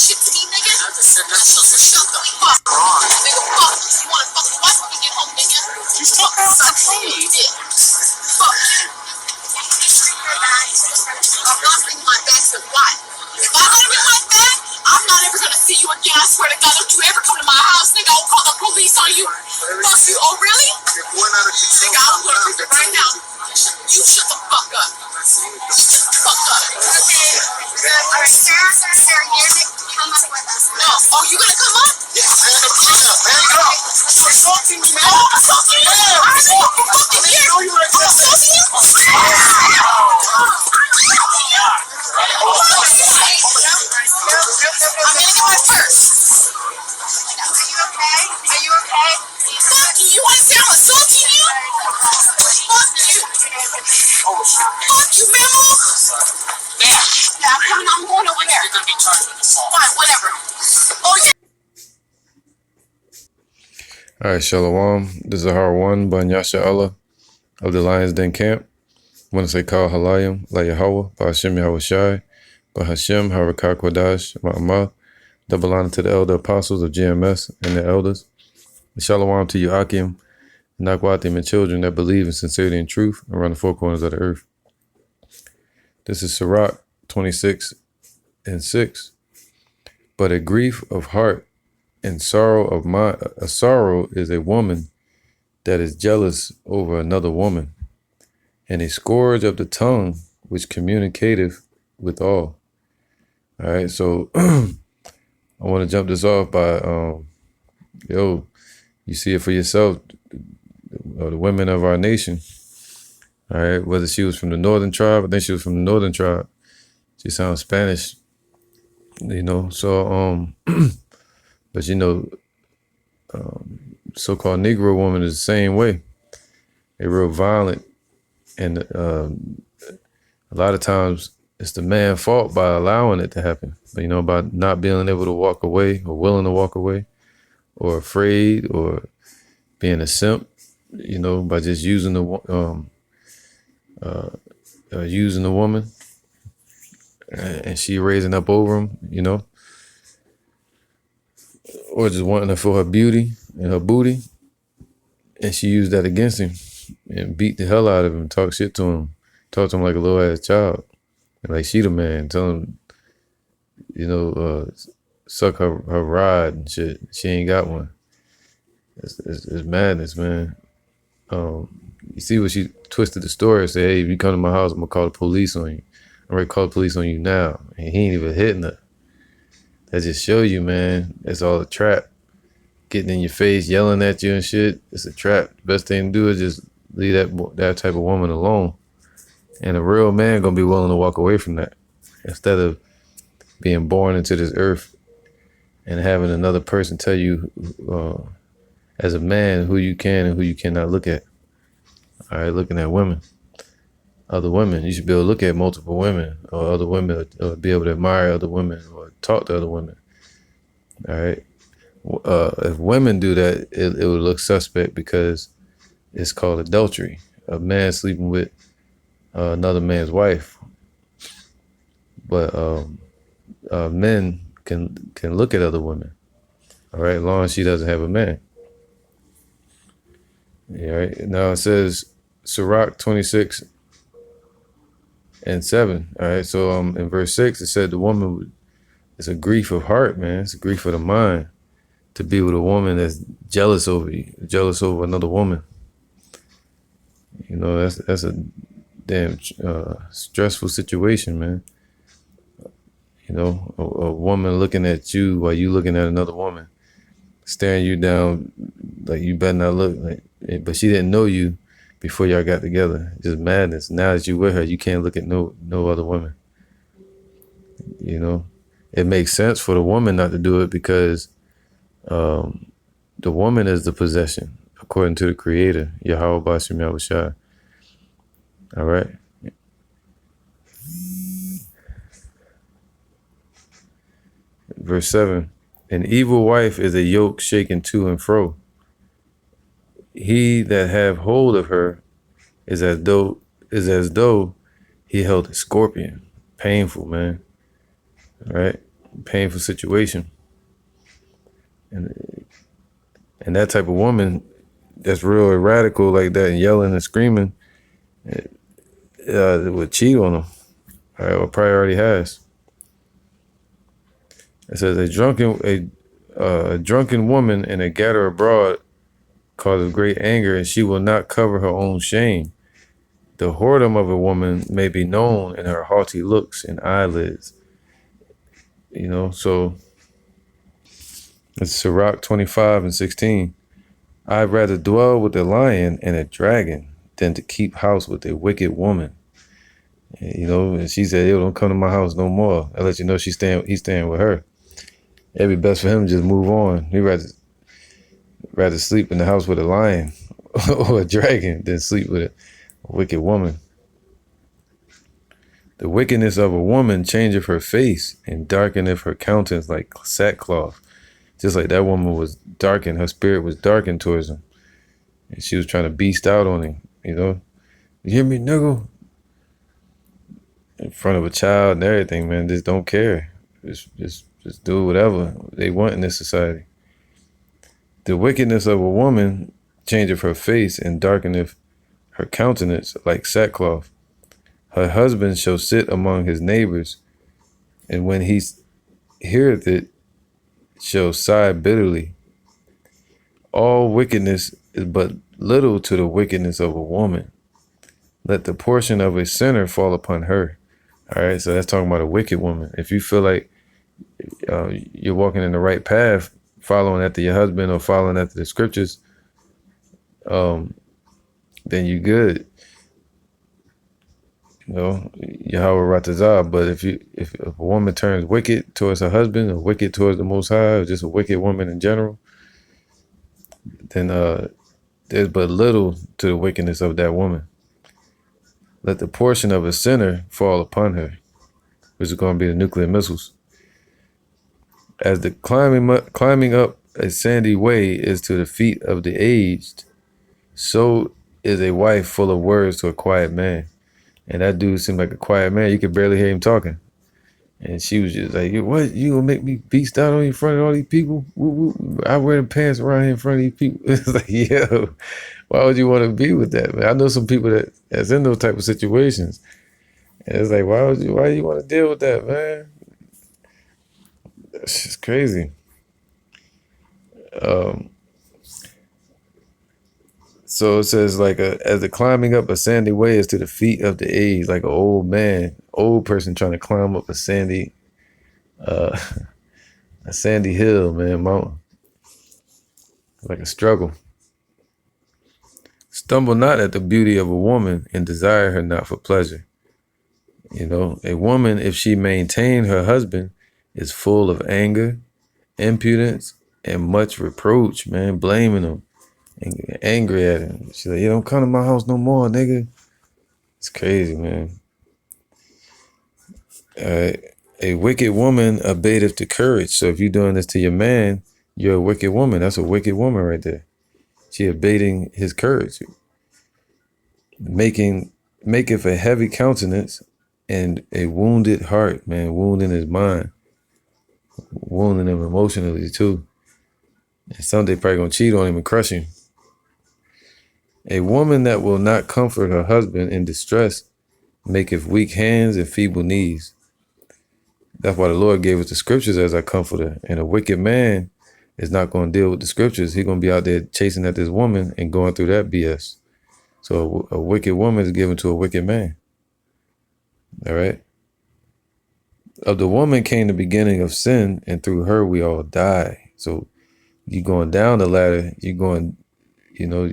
shit to me, nigga. I just said that. Shut the fuck up. Nigga, fuck you. You wanna fuck your wife when you get home, nigga? You fuck suck you did. Fuck you. I'm not bringing my back to the wife. If I don't bring my back, I'm not ever gonna see you again. I swear to God, don't you ever come to my house, nigga. I will call the police on you. Fuck you. Oh, really? You're going out of control. Nigga, I'm gonna prove it right now. You shut the fuck up. Shut the fuck up. Okay. Our Sarah, come up with us. No. Oh, you gonna come up? Yeah, man. Man, go. You're assaulting me, man. Oh, I'm assaulting you? Yeah. I know. I'm fucking here. I'm assaulting you? I'm gonna go at first. Are you okay? Are you okay? Fuck you. You wanna say I'm assaulting you? Fuck you. Fuck you, Memo. Yeah, I'm coming. I'm going over there. You're gonna be charged with assault. Fine, whatever. Oh, yeah. All right, Shalom. This is Har1 Ban Yasha Allah of the Lions Den Camp. I want to say Kal Halayim, La Yahweh, Ba Hashem Yahweh Shai, Ba Hashem, Harakah Kodash, Ma'amah. Double honor to the elder apostles of GMS and the elders. And Shalom to you, Akim, Nakwatim, and children that believe in sincerity and truth around the four corners of the earth. This is Sirach 26:6. But a grief of heart and sorrow of mind, a sorrow is a woman that is jealous over another woman, and a scourge of the tongue which communicateth with all. All right, so I want to jump this off by, you see it for yourself, the women of our nation. All right, whether she was from the northern tribe, I think she was from the northern tribe. She sounds Spanish, so, but so-called Negro woman is the same way. They're real violent, and a lot of times it's the man's fault by allowing it to happen. But, by not being able to walk away or willing to walk away or afraid or being a simp, by just using the woman and she raising up over him, or just wanting her for her beauty and her booty. And she used that against him and beat the hell out of him, talk shit to him, talk to him like a little ass child. Like she the man, tell him, suck her rod and shit. She ain't got one. It's madness, man. You see what she twisted the story and said, hey, if you come to my house, I'm gonna call the police on you. I'm ready to call the police on you now. And he ain't even hitting her. That just show you, man, it's all a trap. Getting in your face, yelling at you and shit, it's a trap. The best thing to do is just leave that type of woman alone. And a real man gonna be willing to walk away from that, instead of being born into this earth and having another person tell you, as a man, who you can and who you cannot look at. All right, looking at women, other women, you should be able to look at multiple women or other women, or be able to admire other women or talk to other women. All right, if women do that, it would look suspect because it's called adultery. A man sleeping with another man's wife. But men can look at other women, all right, as long as she doesn't have a man. Yeah, right. Now it says Sirach 26:7. All right, so in verse 6 it said the woman, it's a grief of heart, man. It's a grief of the mind to be with a woman that's jealous over you, jealous over another woman. That's a damn stressful situation, man. A woman looking at you while you looking at another woman, staring you down like you better not look, like, but she didn't know you before y'all got together. Just madness. Now that you with her, you can't look at no other woman. It makes sense for the woman not to do it because the woman is the possession, according to the Creator, Yahweh Bashim Yahweh Shai. All right. Verse 7. An evil wife is a yoke shaken to and fro. He that have hold of her is as though he held a scorpion. Painful, man. All right. painful situation. And that type of woman that's real radical like that and yelling and screaming would cheat on him, right, or probably already has. It says a drunken woman in a gutter abroad causes great anger, and she will not cover her own shame. The whoredom of a woman may be known in her haughty looks and eyelids. You know, so it's Sirach 25:16. I'd rather dwell with a lion and a dragon than to keep house with a wicked woman. You know, and she said, "Yo, don't come to my house no more." I let you know he's staying with her. It'd be best for him to just move on. He'd rather sleep in the house with a lion or a dragon than sleep with a wicked woman. The wickedness of a woman changeth her face and darkeneth her countenance like sackcloth. Just like that woman was darkened, her spirit was darkened towards him. And she was trying to beast out on him, you know. You hear me, nigga? In front of a child and everything, man. Just don't care. Just do whatever they want in this society. The wickedness of a woman changeth her face and darkeneth her countenance like sackcloth. Her husband shall sit among his neighbors, and when he heareth it, shall sigh bitterly. All wickedness is but little to the wickedness of a woman. Let the portion of a sinner fall upon her. All right, so that's talking about a wicked woman. If you feel like you're walking in the right path, following after your husband or following after the scriptures, then you good. You know, Yahweh Ratazah. But if a woman turns wicked towards her husband or wicked towards the Most High, or just a wicked woman in general, then there's but little to the wickedness of that woman. Let the portion of a sinner fall upon her, which is going to be the nuclear missiles. As the climbing up a sandy way is to the feet of the aged, so is a wife full of words to a quiet man. And that dude seemed like a quiet man. You could barely hear him talking. And she was just like, "What? You gonna make me beast out on you in front of all these people? I wear the pants around here in front of these people." It's like, yo, why would you want to be with that, man? I know some people that's in those type of situations. And it's like, why do you want to deal with that, man? That's just crazy. So it says, like, as the climbing up a sandy way is to the feet of the aged, like an old person trying to climb up a sandy hill, man, mountain. Like a struggle. Stumble not at the beauty of a woman and desire her not for pleasure. You know, a woman, if she maintain her husband, is full of anger, impudence, and much reproach, man, blaming him and angry at him. She's like, "You don't come to my house no more, nigga." It's crazy, man. A wicked woman abateth the courage. So if you're doing this to your man, you're a wicked woman. That's a wicked woman right there. She abating his courage. Maketh a heavy countenance and a wounded heart, man, wounding his mind, wounding him emotionally too. And someday probably gonna cheat on him and crush him. A woman that will not comfort her husband in distress maketh weak hands and feeble knees. That's why the Lord gave us the scriptures as our comforter. And a wicked man is not going to deal with the scriptures. He's going to be out there chasing at this woman and going through that BS. So a wicked woman is given to a wicked man. All right. Of the woman came the beginning of sin, and through her we all die. So you're going down the ladder, you're going, you're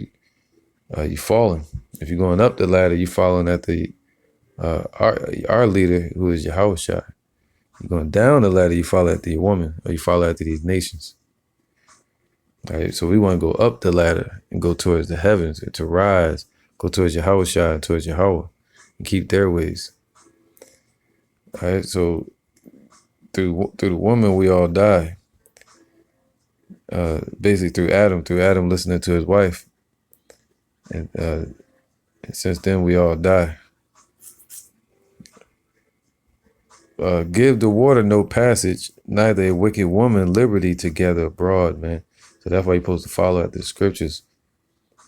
falling. If you're going up the ladder, you're following at our leader, who is Yahushua. You're going down the ladder, you follow after your woman, or you follow after these nations. All right, so we want to go up the ladder and go towards the heavens, and to rise, go towards Yahushua and towards Yahweh, and keep their ways. All right, so through the woman, we all die. Basically through Adam listening to his wife. And since then, we all die. Give the water no passage, neither a wicked woman liberty to gather abroad, man. So that's why you're supposed to follow after the scriptures.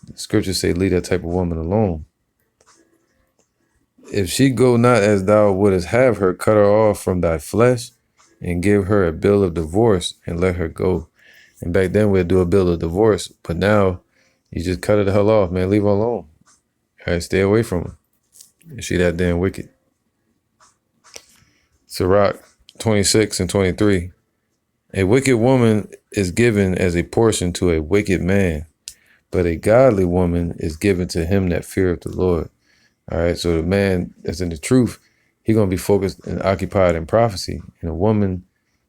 The scriptures say, leave that type of woman alone. If she go not as thou wouldest have her, cut her off from thy flesh and give her a bill of divorce and let her go. And back then we'd do a bill of divorce, but now you just cut her the hell off, man. Leave her alone. All right, stay away from her. If she that damn wicked. Sirach 26 and 23. A wicked woman is given as a portion to a wicked man, but a godly woman is given to him that feareth the Lord. All right, so the man that's in the truth, he going to be focused and occupied in prophecy. And a woman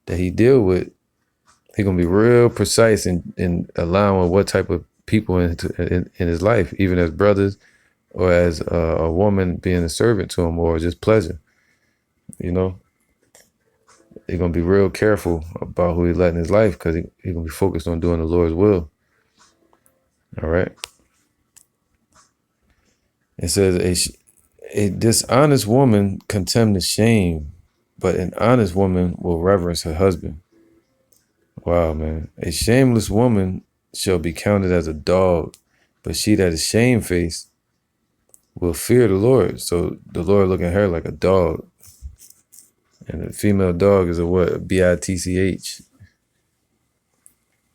that he deal with, he going to be real precise in allowing what type of people in his life, even as brothers or as a woman being a servant to him or just pleasure. You know, he's going to be real careful about who he let in his life because he's going to be focused on doing the Lord's will. All right. It says, a dishonest woman contemneth shame, but an honest woman will reverence her husband. Wow, man. A shameless woman shall be counted as a dog, but she that is shamefaced will fear the Lord. So the Lord look at her like a dog. And a female dog is a what? A bitch.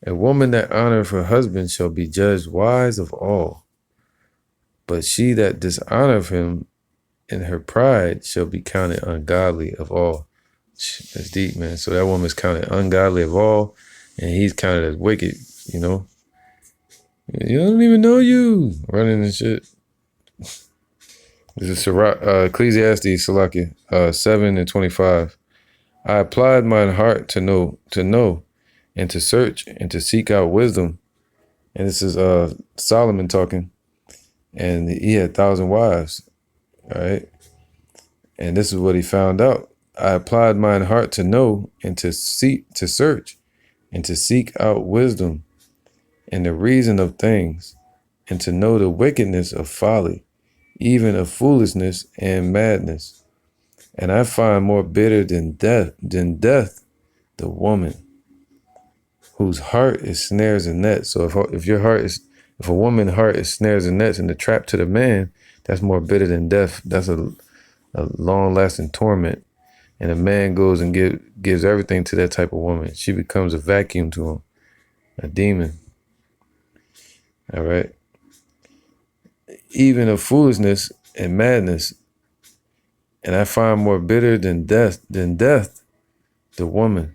A woman that honoreth her husband shall be judged wise of all. But she that dishonoreth him in her pride shall be counted ungodly of all. That's deep, man. So that woman's counted ungodly of all, and he's counted as wicked, you know. You don't even know you. Running and shit. This is Ecclesiastes, Salakia, 7 and 25. I applied mine heart to know, and to search, and to seek out wisdom. And this is Solomon talking. And he had 1,000 wives. All right. And this is what he found out. I applied mine heart to know and to search and to seek out wisdom and the reason of things and to know the wickedness of folly, even of foolishness and madness. And I find more bitter than death, the woman whose heart is snares and nets. So if a woman's heart is snares and nets and the trap to the man, that's more bitter than death. That's a long-lasting torment. And a man goes and gives everything to that type of woman. She becomes a vacuum to him, a demon. All right. Even of foolishness and madness. And I find more bitter than death, the woman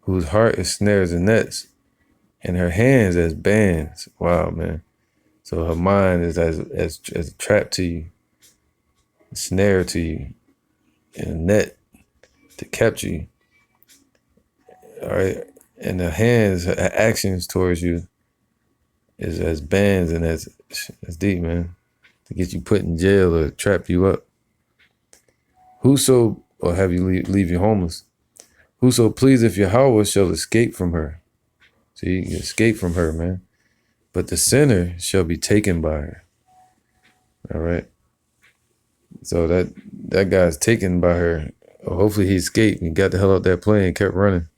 whose heart is snares and nets, and her hands as bands. Wow, man. So her mind is as a trap to you, a snare to you, and a net to capture you. All right. And the hands, her actions towards you is as bands and as deep, man, to get you put in jail or trap you up. Whoso, or have you leave you homeless. Whoso pleaseth Yahweh shall escape from her. So you can escape from her, man. But the sinner shall be taken by her. All right. So that guy's taken by her. Hopefully he escaped and got the hell out that plane and kept running.